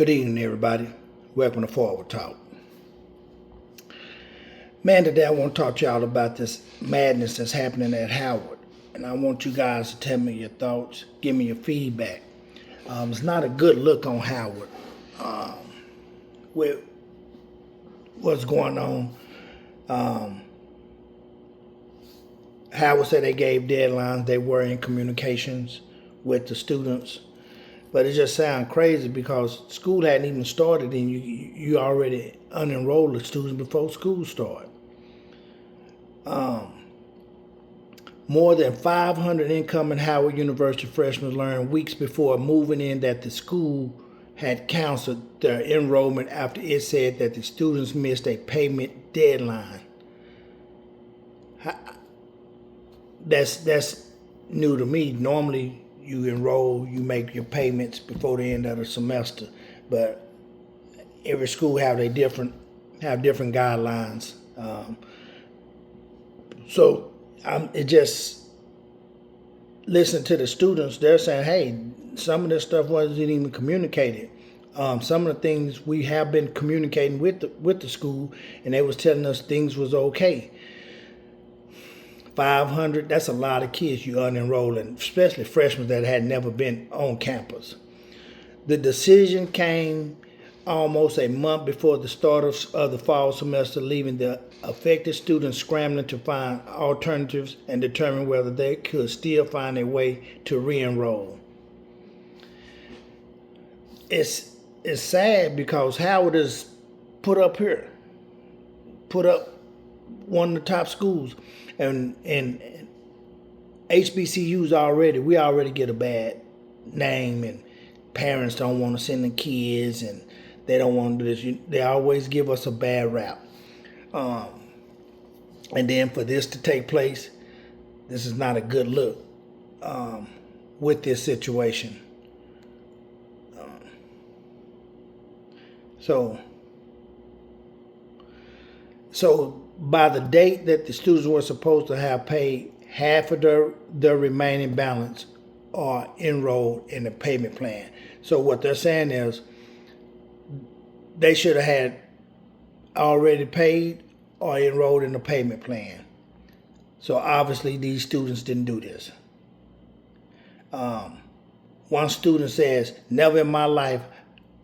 Good evening, everybody. Welcome to Forward Talk. Man, today I want to talk to y'all about this madness that's happening at Howard. And I want you guys to tell me your thoughts, give me your feedback. It's not a good look on Howard with what's going on. Howard said they gave deadlines. They were in communications with the students. But it just sounds crazy because school hadn't even started and you already unenrolled the students before school started. More than 500 incoming Howard University freshmen learned weeks before moving in that the school had canceled their enrollment after it said that the students missed a payment deadline. That's new to me. Normally, you enroll, you make your payments before the end of the semester, but every school have different guidelines. It just listen to the students. They're saying, hey, some of this stuff wasn't even communicated. Some of the things we have been communicating with the school, and they was telling us things was okay. 500, that's a lot of kids you unenrolling, especially freshmen that had never been on campus. The decision came almost a month before the start of the fall semester, leaving the affected students scrambling to find alternatives and determine whether they could still find a way to re-enroll. It's sad because Howard is put up one of the top schools, and HBCUs we already get a bad name, and parents don't want to send the kids, and they don't want to do this. They always give us a bad rap. And then for this to take place, this is not a good look with this situation. So by the date that the students were supposed to have paid half of their remaining balance or enrolled in the payment plan. So what they're saying is they should have had already paid or enrolled in the payment plan. So obviously these students didn't do this. One student says, never in my life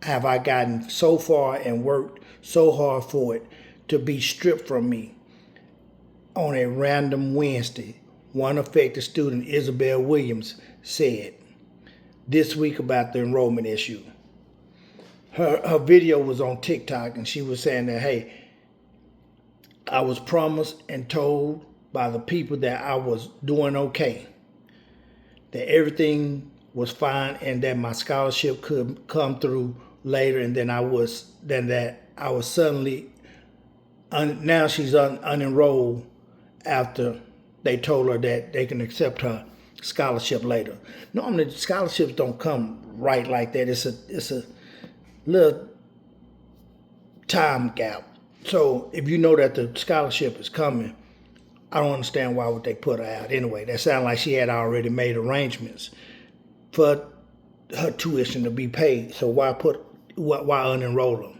have I gotten so far and worked so hard for it to be stripped from me on a random Wednesday. One affected student, Isabel Williams, said this week about the enrollment issue. Her video was on TikTok, and she was saying that, hey, I was promised and told by the people that I was doing okay, that everything was fine, and that my scholarship could come through later, and then I was suddenly now she's unenrolled after they told her that they can accept her scholarship later. Normally, scholarships don't come right like that. It's a little time gap. So if you know that the scholarship is coming, I don't understand why would they put her out anyway. That sounded like she had already made arrangements for her tuition to be paid. So why unenroll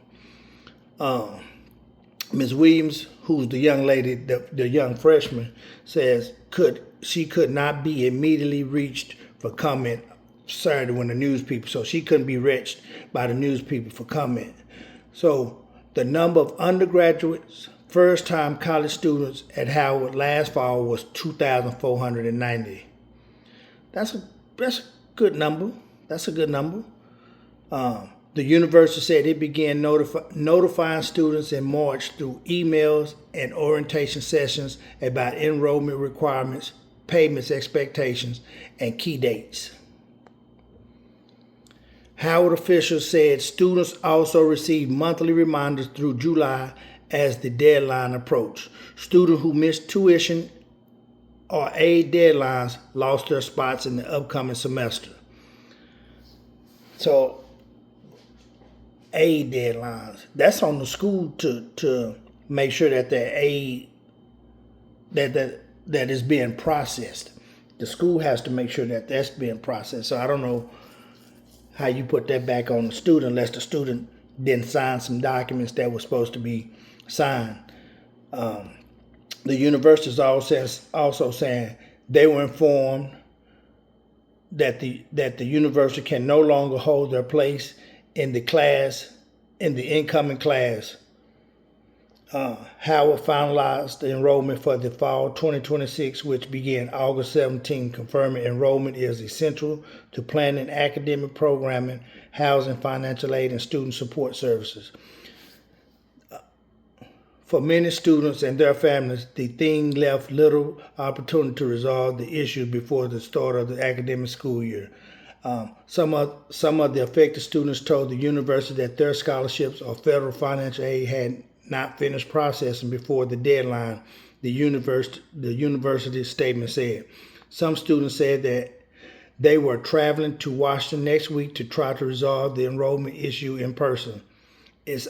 them? Ms. Williams, who's the young lady, the young freshman, says she could not be immediately reached for comment Saturday when the news people, so she couldn't be reached by the news people for comment. So the number of undergraduates, first-time college students at Howard last fall was 2,490. That's a good number. That's a good number. The university said it began notifying students in March through emails and orientation sessions about enrollment requirements, payments expectations, and key dates. Howard officials said students also received monthly reminders through July as the deadline approached. Students who missed tuition or aid deadlines lost their spots in the upcoming semester. So aid deadlines, that's on the school to make sure that their aid that is being processed. The school has to make sure that that's being processed. So I don't know how you put that back on the student unless the student didn't sign some documents that were supposed to be signed. The university is also saying they were informed that the university can no longer hold their place in the incoming class. Howard finalized the enrollment for the fall 2026, which began August 17, confirming enrollment is essential to planning academic programming, housing, financial aid, and student support services. For many students and their families, the thing left little opportunity to resolve the issues before the start of the academic school year. Some of the affected students told the university that their scholarships or federal financial aid had not finished processing before the deadline, the university statement said. Some students said that they were traveling to Washington next week to try to resolve the enrollment issue in person. It's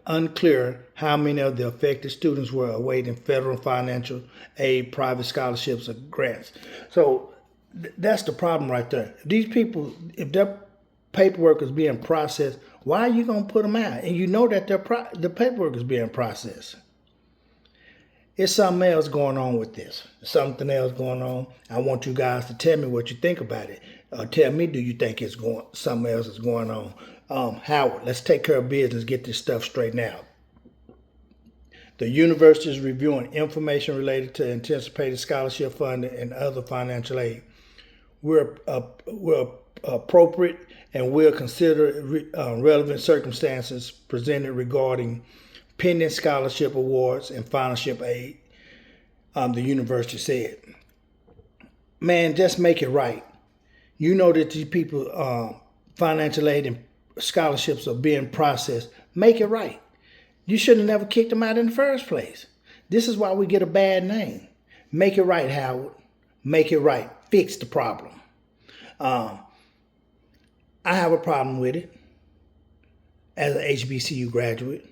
unclear how many of the affected students were awaiting federal financial aid, private scholarships, or grants. So that's the problem right there. These people, if their paperwork is being processed, why are you going to put them out? And you know that the paperwork is being processed. It's something else going on with this. Something else going on. I want you guys to tell me what you think about it. Tell me, do you think something else is going on? Howard, let's take care of business, get this stuff straightened out. The university is reviewing information related to anticipated scholarship funding and other financial aid. We're appropriate and will consider relevant circumstances presented regarding pending scholarship awards and financial aid, the university said. Man, just make it right. You know that these people, financial aid and scholarships are being processed. Make it right. You should have never kicked them out in the first place. This is why we get a bad name. Make it right, Howard. Make it right. Fix the problem. I have a problem with it as an HBCU graduate.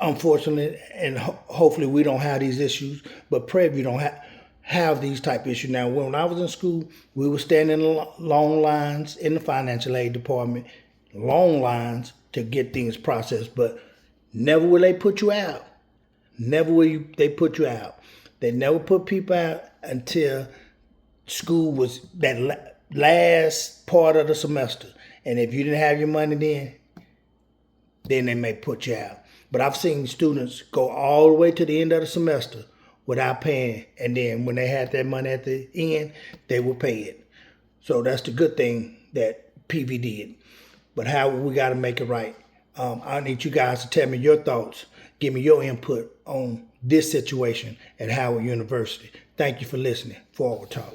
Unfortunately, and hopefully we don't have these issues, but pray if you don't have these type of issues. Now, when I was in school, we were standing in long lines in the financial aid department, long lines to get things processed, but never will they put you out. Never will they put you out. They never put people out until school was that last part of the semester. And if you didn't have your money then they may put you out. But I've seen students go all the way to the end of the semester without paying. And then when they had that money at the end, they would pay it. So that's the good thing that PV did. But how we got to make it right. I need you guys to tell me your thoughts. Give me your input on this situation at Howard University. Thank you for listening. Forward Talk.